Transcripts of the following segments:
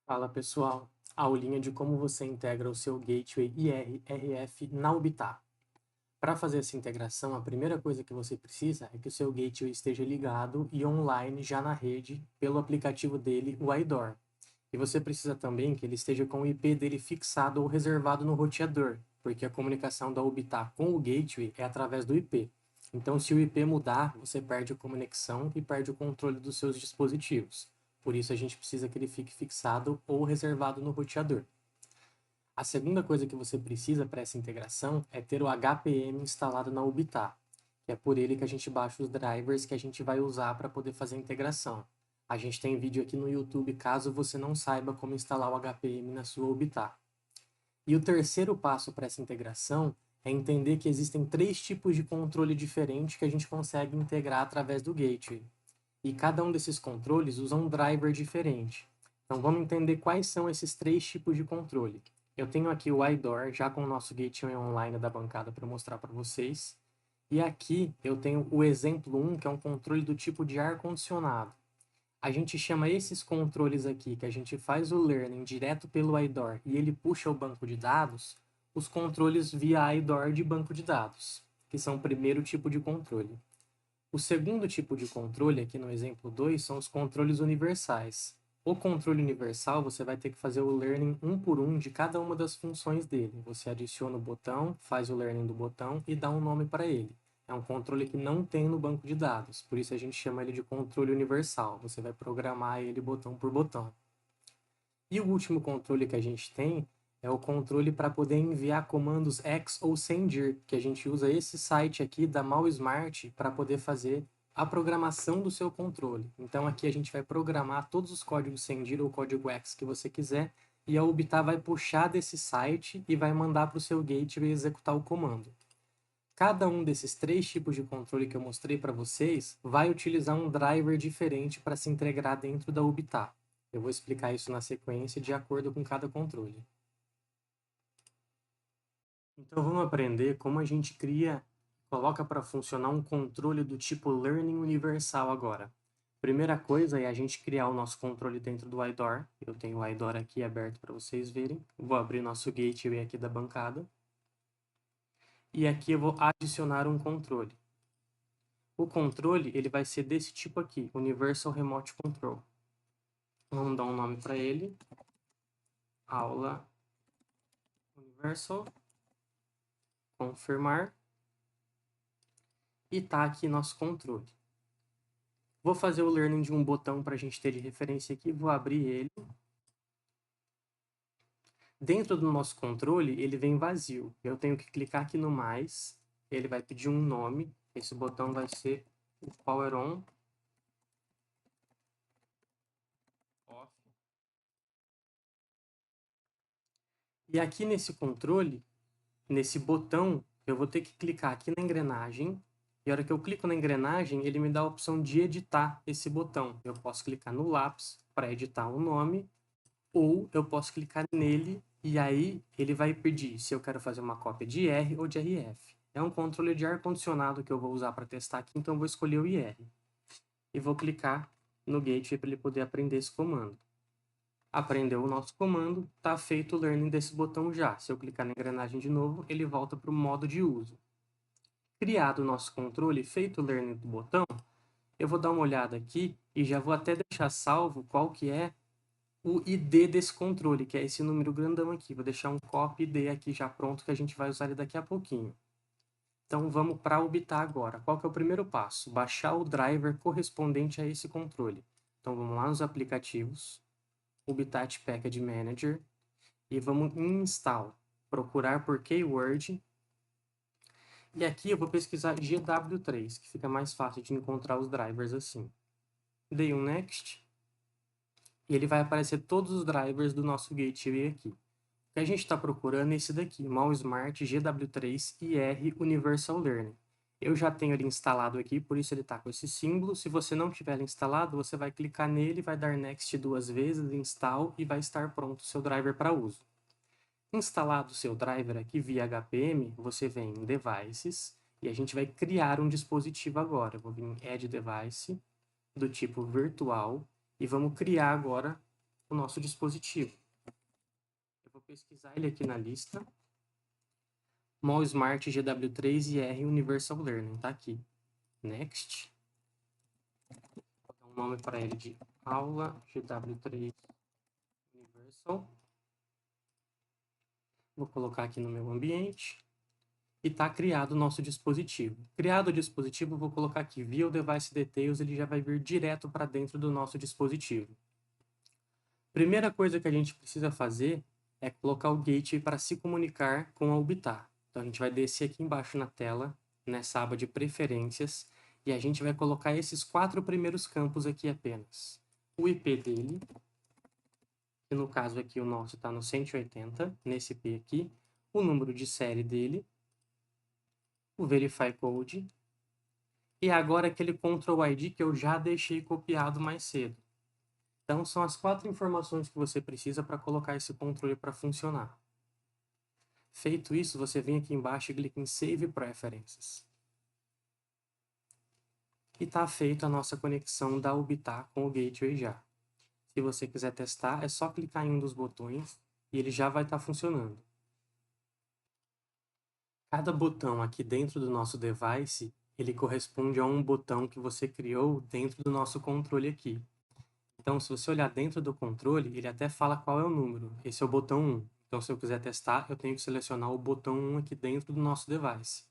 Fala pessoal, aulinha de como você integra o seu Gateway IR/RF na Ubitar. Para fazer essa integração, a primeira coisa que você precisa é que o seu Gateway esteja ligado e online já na rede pelo aplicativo dele, o iDoor. E você precisa também que ele esteja com o IP dele fixado ou reservado no roteador, porque a comunicação da Ubitar com o Gateway é através do IP. Então, se o IP mudar, você perde a conexão e perde o controle dos seus dispositivos. Por isso, a gente precisa que ele fique fixado ou reservado no roteador. A segunda coisa que você precisa para essa integração é ter o HPM instalado na Ubitar, que é por ele que a gente baixa os drivers que a gente vai usar para poder fazer a integração. A gente tem vídeo aqui no YouTube caso você não saiba como instalar o HPM na sua Ubitar. E o terceiro passo para essa integração é entender que existem 3 tipos de controle diferentes que a gente consegue integrar através do Gateway. E cada um desses controles usa um driver diferente. Então vamos entender quais são esses 3 tipos de controle. Eu tenho aqui o iDoor, já com o nosso Gateway online da bancada para mostrar para vocês. E aqui eu tenho o exemplo 1, que é um controle do tipo de ar-condicionado. A gente chama esses controles aqui, que a gente faz o learning direto pelo iDoor e ele puxa o banco de dados, os controles via iDoor de banco de dados, que são o primeiro tipo de controle. O segundo tipo de controle, aqui no exemplo 2, são os controles universais. O controle universal, você vai ter que fazer o learning um por um de cada uma das funções dele. Você adiciona o botão, faz o learning do botão e dá um nome para ele. É um controle que não tem no banco de dados, por isso a gente chama ele de controle universal. Você vai programar ele botão por botão. E o último controle que a gente tem é o controle para poder enviar comandos X ou sendir, que a gente usa esse site aqui da MalSmart para poder fazer a programação do seu controle. Então aqui a gente vai programar todos os códigos sendir ou código X que você quiser e a Ubitar vai puxar desse site e vai mandar para o seu gateway executar o comando. Cada um desses 3 tipos de controle que eu mostrei para vocês vai utilizar um driver diferente para se integrar dentro da Ubitar. Eu vou explicar isso na sequência de acordo com cada controle. Então vamos aprender como a gente coloca para funcionar um controle do tipo Learning Universal agora. Primeira coisa é a gente criar o nosso controle dentro do iDoor. Eu tenho o iDoor aqui aberto para vocês verem. Vou abrir nosso gateway aqui da bancada. E aqui eu vou adicionar um controle. O controle ele vai ser desse tipo aqui, Universal Remote Control. Vamos dar um nome para ele. Aula Universal. Confirmar. E tá aqui nosso controle. Vou fazer o learning de um botão para a gente ter de referência aqui. Vou abrir ele. Dentro do nosso controle, ele vem vazio. Eu tenho que clicar aqui no mais. Ele vai pedir um nome. Esse botão vai ser o Power On. Off. E aqui nesse controle, nesse botão, eu vou ter que clicar aqui na engrenagem. E a hora que eu clico na engrenagem, ele me dá a opção de editar esse botão. Eu posso clicar no lápis para editar o nome, ou eu posso clicar nele e aí ele vai pedir se eu quero fazer uma cópia de IR ou de RF. É um controle de ar-condicionado que eu vou usar para testar aqui, então eu vou escolher o IR. E vou clicar no Gateway para ele poder aprender esse comando. Aprendeu o nosso comando, está feito o learning desse botão já. Se eu clicar na engrenagem de novo, ele volta para o modo de uso. Criado o nosso controle, feito o learning do botão, eu vou dar uma olhada aqui e já vou até deixar salvo qual que é o ID desse controle, que é esse número grandão aqui. Vou deixar um copy ID aqui já pronto, que a gente vai usar ele daqui a pouquinho. Então vamos para a Ubitar agora. Qual que é o primeiro passo? Baixar o driver correspondente a esse controle. Então vamos lá nos aplicativos, Ubitat Package Manager, e vamos em Install. Procurar por Keyword. E aqui eu vou pesquisar GW3, que fica mais fácil de encontrar os drivers assim. Dei um Next. E ele vai aparecer todos os drivers do nosso gateway aqui. O que a gente está procurando é esse daqui, MalSmart GW3 IR Universal Learning. Eu já tenho ele instalado aqui, por isso ele está com esse símbolo. Se você não tiver ele instalado, você vai clicar nele, vai dar Next 2 vezes, Install, e vai estar pronto o seu driver para uso. Instalado o seu driver aqui via HPM, você vem em Devices, e a gente vai criar um dispositivo agora. Eu vou vir em Add Device, do tipo virtual, e vamos criar agora o nosso dispositivo. Eu vou pesquisar ele aqui na lista. Mall Smart GW3 IR Universal Learning, tá aqui. Next. Vou dar um nome para ele de aula GW3 Universal. Vou colocar aqui no meu ambiente. E está criado o nosso dispositivo. Criado o dispositivo, vou colocar aqui View Device Details, ele já vai vir direto para dentro do nosso dispositivo. Primeira coisa que a gente precisa fazer é colocar o gateway para se comunicar com a Ubitar. Então a gente vai descer aqui embaixo na tela, nessa aba de preferências, e a gente vai colocar esses 4 primeiros campos aqui apenas. O IP dele, que no caso aqui o nosso está no 180, nesse IP aqui, o número de série dele, o Verify Code, e agora aquele Control ID que eu já deixei copiado mais cedo. Então, são as 4 informações que você precisa para colocar esse controle para funcionar. Feito isso, você vem aqui embaixo e clica em Save Preferences. E está feita a nossa conexão da Ubitar com o Gateway já. Se você quiser testar, é só clicar em um dos botões e ele já vai estar funcionando. Cada botão aqui dentro do nosso device, ele corresponde a um botão que você criou dentro do nosso controle aqui. Então, se você olhar dentro do controle, ele até fala qual é o número. Esse é o botão 1. Então, se eu quiser testar, eu tenho que selecionar o botão 1 aqui dentro do nosso device.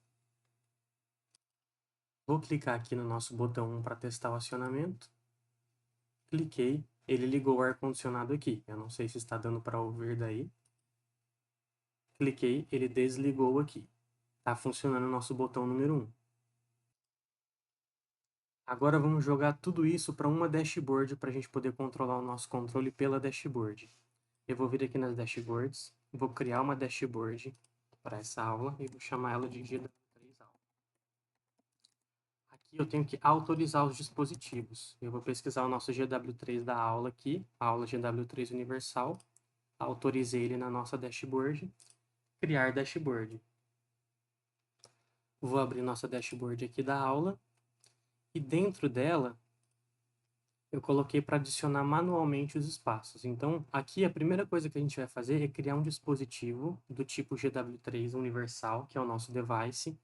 Vou clicar aqui no nosso botão 1 para testar o acionamento. Cliquei, ele ligou o ar-condicionado aqui. Eu não sei se está dando para ouvir daí. Cliquei, ele desligou aqui. Está funcionando o nosso botão número 1. Agora vamos jogar tudo isso para uma dashboard para a gente poder controlar o nosso controle pela dashboard. Eu vou vir aqui nas dashboards, vou criar uma dashboard para essa aula e vou chamar ela de GW3 aula. Aqui eu tenho que autorizar os dispositivos. Eu vou pesquisar o nosso GW3 da aula aqui, a aula GW3 Universal. Autorizei ele na nossa dashboard. Criar dashboard. Vou abrir nossa dashboard aqui da aula. E dentro dela, eu coloquei para adicionar manualmente os espaços. Então, aqui a primeira coisa que a gente vai fazer é criar um dispositivo do tipo GW3 Universal, que é o nosso device,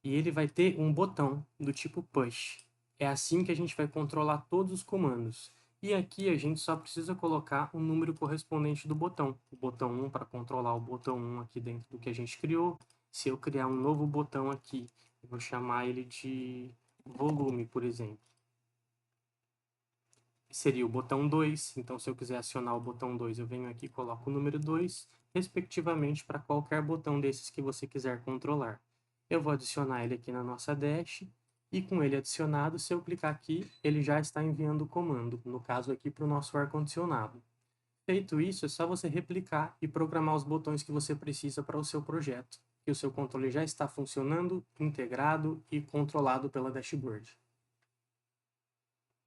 e ele vai ter um botão do tipo Push. É assim que a gente vai controlar todos os comandos. E aqui a gente só precisa colocar o número correspondente do botão. O botão 1 para controlar o botão 1 aqui dentro do que a gente criou. Se eu criar um novo botão aqui, eu vou chamar ele de volume, por exemplo. Seria o botão 2, então se eu quiser acionar o botão 2, eu venho aqui e coloco o número 2, respectivamente para qualquer botão desses que você quiser controlar. Eu vou adicionar ele aqui na nossa dash, e com ele adicionado, se eu clicar aqui, ele já está enviando o comando, no caso aqui para o nosso ar-condicionado. Feito isso, é só você replicar e programar os botões que você precisa para o seu projeto, que o seu controle já está funcionando, integrado e controlado pela dashboard.